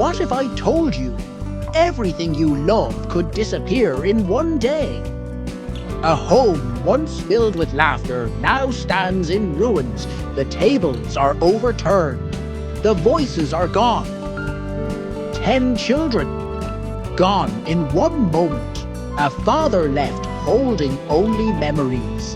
What if I told you everything you love could disappear in one day? A home once filled with laughter now stands in ruins. The tables are overturned. The voices are gone. 10 children gone in one moment. A father left holding only memories.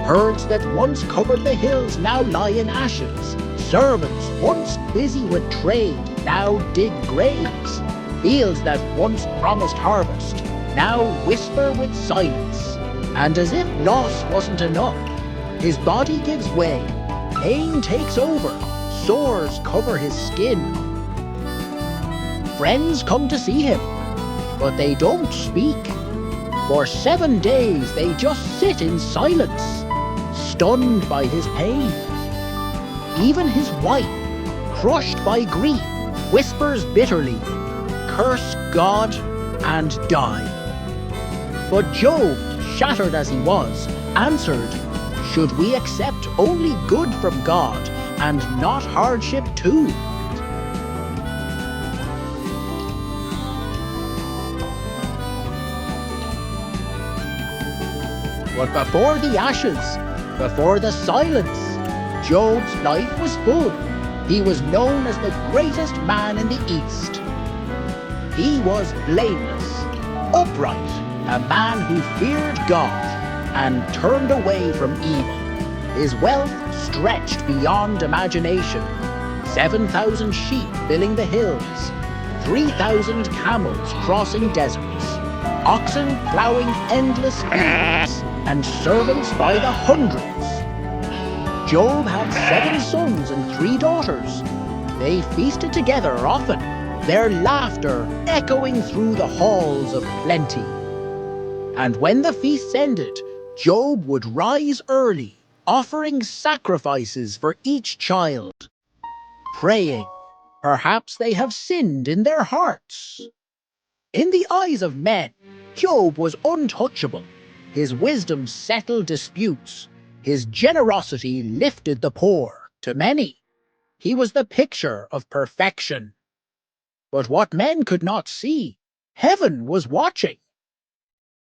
Herds that once covered the hills now lie in ashes. Servants once busy with trade now dig graves. Fields that once promised harvest now whisper with silence. And as if loss wasn't enough, his body gives way. Pain takes over. Sores cover his skin. Friends come to see him, but they don't speak. For 7 days they just sit in silence, stunned by his pain. Even his wife, crushed by grief, whispers bitterly, "Curse God and die." But Job, shattered as he was, answered, "Should we accept only good from God and not hardship too?" But before the ashes, before the silence, Job's life was full. He was known as the greatest man in the East. He was blameless, upright, a man who feared God and turned away from evil. His wealth stretched beyond imagination. 7,000 sheep filling the hills, 3,000 camels crossing deserts, oxen plowing endless fields, and servants by the hundreds. Job had 7 sons and 3 daughters. They feasted together often, their laughter echoing through the halls of plenty. And when the feasts ended, Job would rise early, offering sacrifices for each child, praying, perhaps they have sinned in their hearts. In the eyes of men, Job was untouchable. His wisdom settled disputes. His generosity lifted the poor. To many, he was the picture of perfection. But what men could not see, heaven was watching.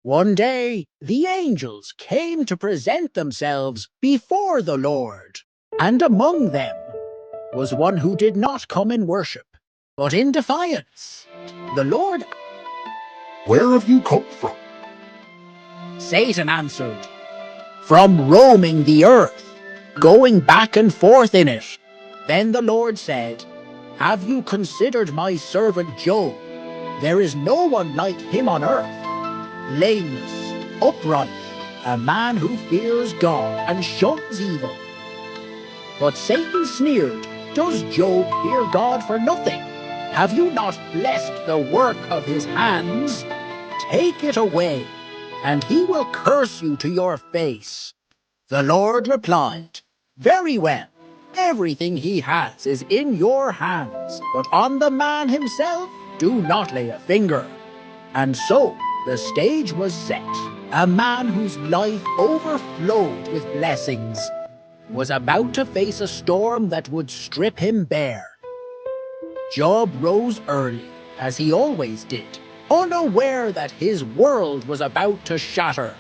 One day, the angels came to present themselves before the Lord, and among them was one who did not come in worship, but in defiance. The Lord, "Where have you come from?" Satan answered, "From roaming the earth, going back and forth in it." Then the Lord said, "Have you considered my servant Job? There is no one like him on earth, blameless, upright, a man who fears God and shuns evil." But Satan sneered, "Does Job fear God for nothing? Have you not blessed the work of his hands? Take it away, and he will curse you to your face." The Lord replied, "Very well, everything he has is in your hands, but on the man himself do not lay a finger." And so the stage was set. A man whose life overflowed with blessings was about to face a storm that would strip him bare. Job rose early, as he always did, unaware that his world was about to shatter.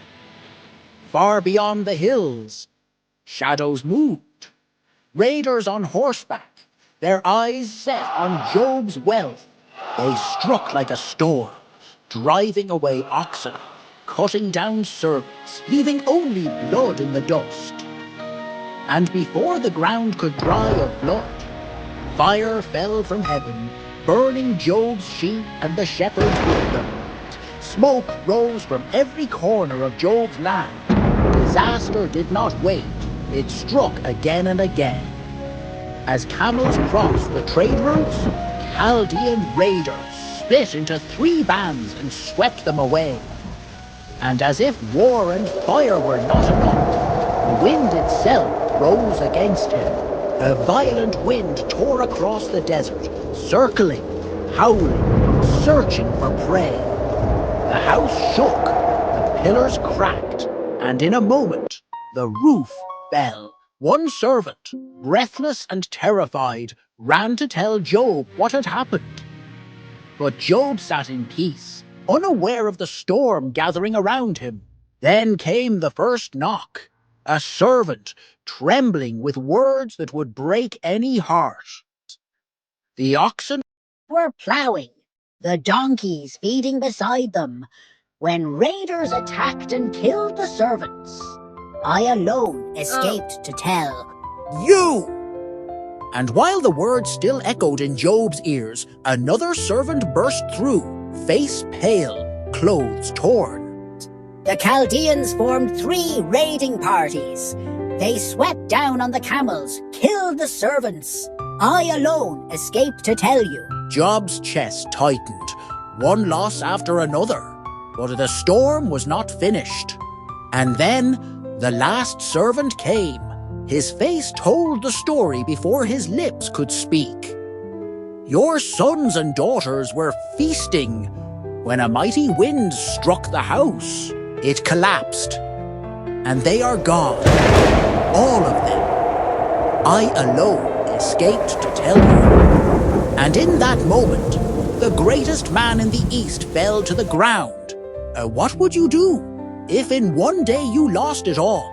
Far beyond the hills, shadows moved. Raiders on horseback, their eyes set on Job's wealth. They struck like a storm, driving away oxen, cutting down servants, leaving only blood in the dust. And before the ground could dry of blood, fire fell from heaven, burning Job's sheep and the shepherds with them. Smoke rose from every corner of Job's land. Disaster did not wait. It struck again and again. As camels crossed the trade routes, Chaldean raiders split into 3 bands and swept them away. And as if war and fire were not enough, the wind itself rose against him. A violent wind tore across the desert, circling, howling, searching for prey. The house shook, the pillars cracked, and in a moment, the roof fell. One servant, breathless and terrified, ran to tell Job what had happened. But Job sat in peace, unaware of the storm gathering around him. Then came the first knock, a servant, trembling with words that would break any heart. The oxen were ploughing, the donkeys feeding beside them, when raiders attacked and killed the servants. I alone escaped to tell. You! And while the words still echoed in Job's ears, another servant burst through, face pale, clothes torn. The Chaldeans formed 3 raiding parties. They swept down on the camels, killed the servants. I alone escaped to tell you. Job's chest tightened, one loss after another. But the storm was not finished. And then the last servant came. His face told the story before his lips could speak. Your sons and daughters were feasting when a mighty wind struck the house. It collapsed, and they are gone, all of them. I alone escaped to tell you. And in that moment, the greatest man in the East fell to the ground. What would you do if in one day you lost it all?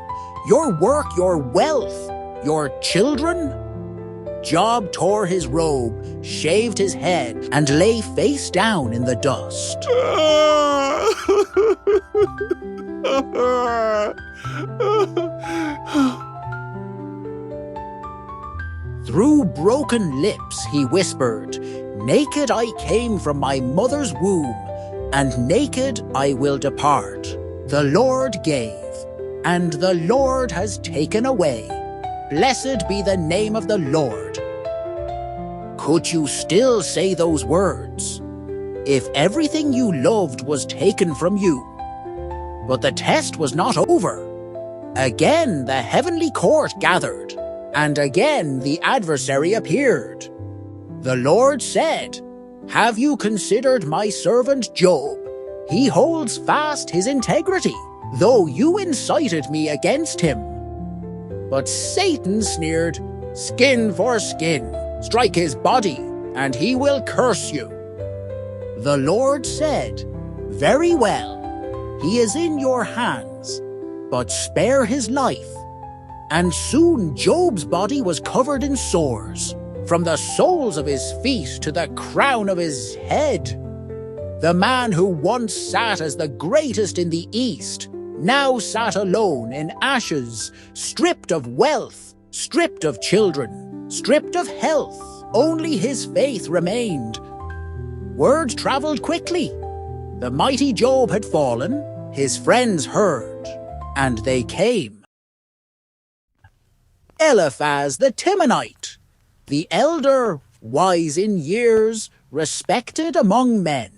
Your work, your wealth, your children? Job tore his robe, shaved his head, and lay face down in the dust. Through broken lips he whispered, "Naked I came from my mother's womb, and naked I will depart. The Lord gave, and the Lord has taken away. Blessed be the name of the Lord." Could you still say those words? If everything you loved was taken from you. But the test was not over. Again the heavenly court gathered, and again the adversary appeared. The Lord said, "Have you considered my servant Job? He holds fast his integrity, though you incited me against him." But Satan sneered, "Skin for skin, strike his body, and he will curse you." The Lord said, "Very well, he is in your hands, but spare his life." And soon Job's body was covered in sores, from the soles of his feet to the crown of his head. The man who once sat as the greatest in the East now sat alone in ashes, stripped of wealth, stripped of children, stripped of health. Only his faith remained. Word traveled quickly. The mighty Job had fallen, his friends heard, and they came. Eliphaz the Temanite, the elder, wise in years, respected among men.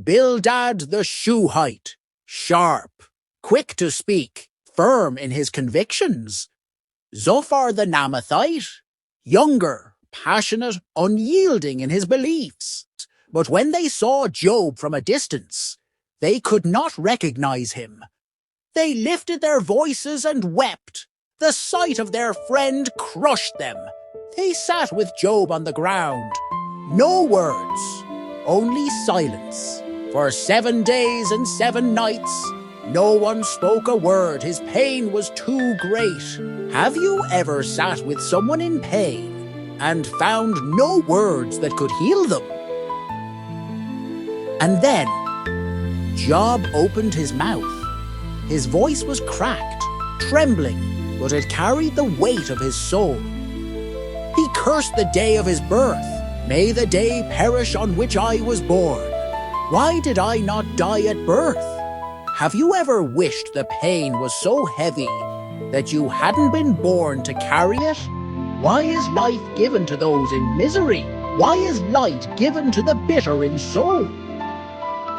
Bildad the Shuhite, sharp, quick to speak, firm in his convictions. Zophar the Naamathite, younger, passionate, unyielding in his beliefs. But when they saw Job from a distance, they could not recognize him. They lifted their voices and wept. The sight of their friend crushed them. They sat with Job on the ground. No words, only silence. For 7 days and 7 nights, no one spoke a word. His pain was too great. Have you ever sat with someone in pain and found no words that could heal them? And then, Job opened his mouth. His voice was cracked, trembling, but it carried the weight of his soul. He cursed the day of his birth. May the day perish on which I was born. Why did I not die at birth? Have you ever wished the pain was so heavy that you hadn't been born to carry it? Why is life given to those in misery? Why is light given to the bitter in soul?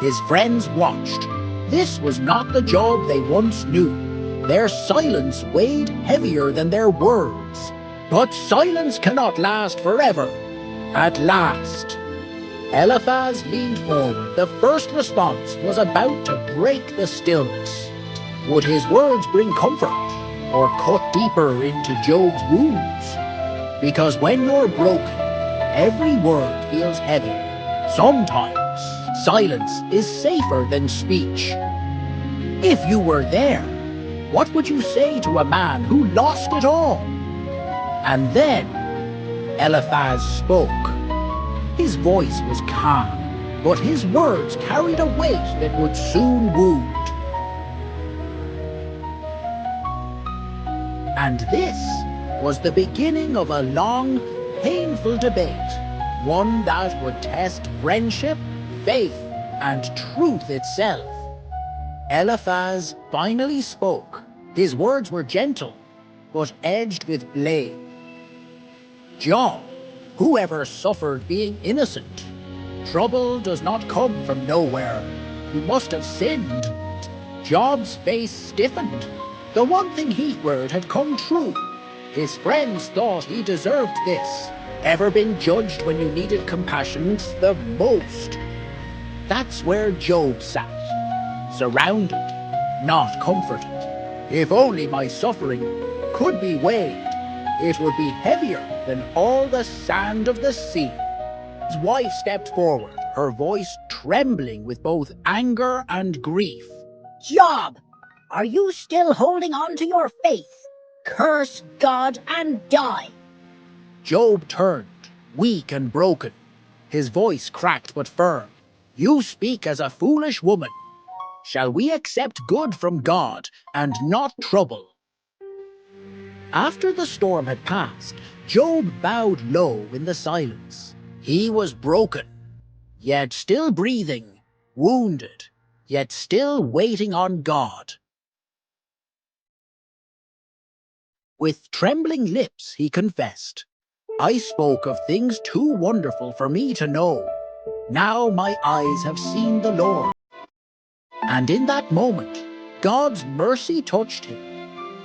His friends watched. This was not the Job they once knew. Their silence weighed heavier than their words. But silence cannot last forever. At last, Eliphaz leaned forward. The first response was about to break the stillness. Would his words bring comfort or cut deeper into Job's wounds? Because when you're broken, Every word feels heavy. Sometimes silence is safer than speech. If you were there, what would you say to a man who lost it all? And then Eliphaz spoke. His voice was calm, but his words carried a weight that would soon wound. And this was the beginning of a long, painful debate, one that would test friendship, faith, and truth itself. Eliphaz finally spoke. His words were gentle, but edged with blame. Job, whoever suffered being innocent? Trouble does not come from nowhere. You must have sinned. Job's face stiffened. The one thing he feared had come true. His friends thought he deserved this. Ever been judged when you needed compassion the most? That's where Job sat, surrounded, not comforted. If only my suffering could be weighed, it would be heavier than all the sand of the sea. His wife stepped forward, her voice trembling with both anger and grief. Job, are you still holding on to your faith? Curse God and die. Job turned, weak and broken. His voice cracked but firm. You speak as a foolish woman. Shall we accept good from God and not trouble? After the storm had passed, Job bowed low in the silence. He was broken, yet still breathing, wounded, yet still waiting on God. With trembling lips he confessed, I spoke of things too wonderful for me to know. Now my eyes have seen the Lord. And in that moment, God's mercy touched him.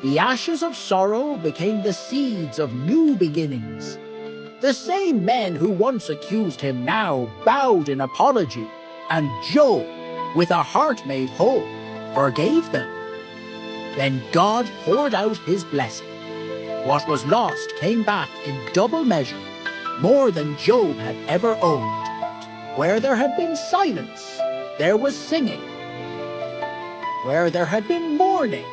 The ashes of sorrow became the seeds of new beginnings. The same men who once accused him now bowed in apology, and Job, with a heart made whole, forgave them. Then God poured out his blessing. What was lost came back in double measure, more than Job had ever owned. Where there had been silence, there was singing. Where there had been mourning,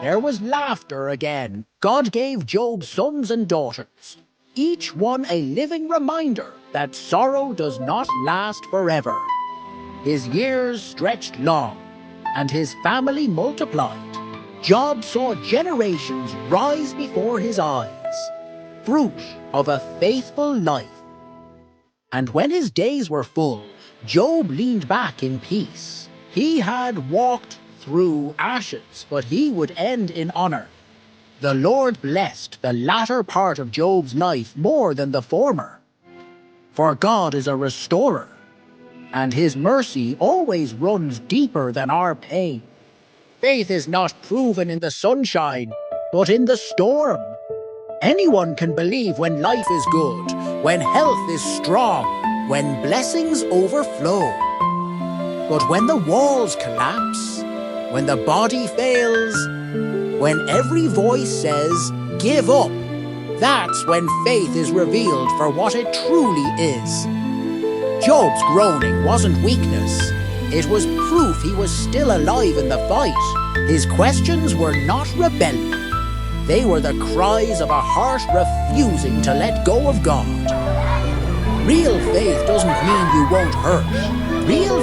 there was laughter again. God gave Job sons and daughters, each one a living reminder that sorrow does not last forever. His years stretched long, and his family multiplied. Job saw generations rise before his eyes, fruit of a faithful life. And when his days were full, Job leaned back in peace. He had walked through ashes, but he would end in honor. The Lord blessed the latter part of Job's life more than the former. For God is a restorer, and his mercy always runs deeper than our pain. Faith is not proven in the sunshine, but in the storm. Anyone can believe when life is good, when health is strong, when blessings overflow. But when the walls collapse, when the body fails, when every voice says, give up, that's when faith is revealed for what it truly is. Job's groaning wasn't weakness. It was proof he was still alive in the fight. His questions were not rebellion. They were the cries of a heart refusing to let go of God. Real faith doesn't mean you won't hurt. Real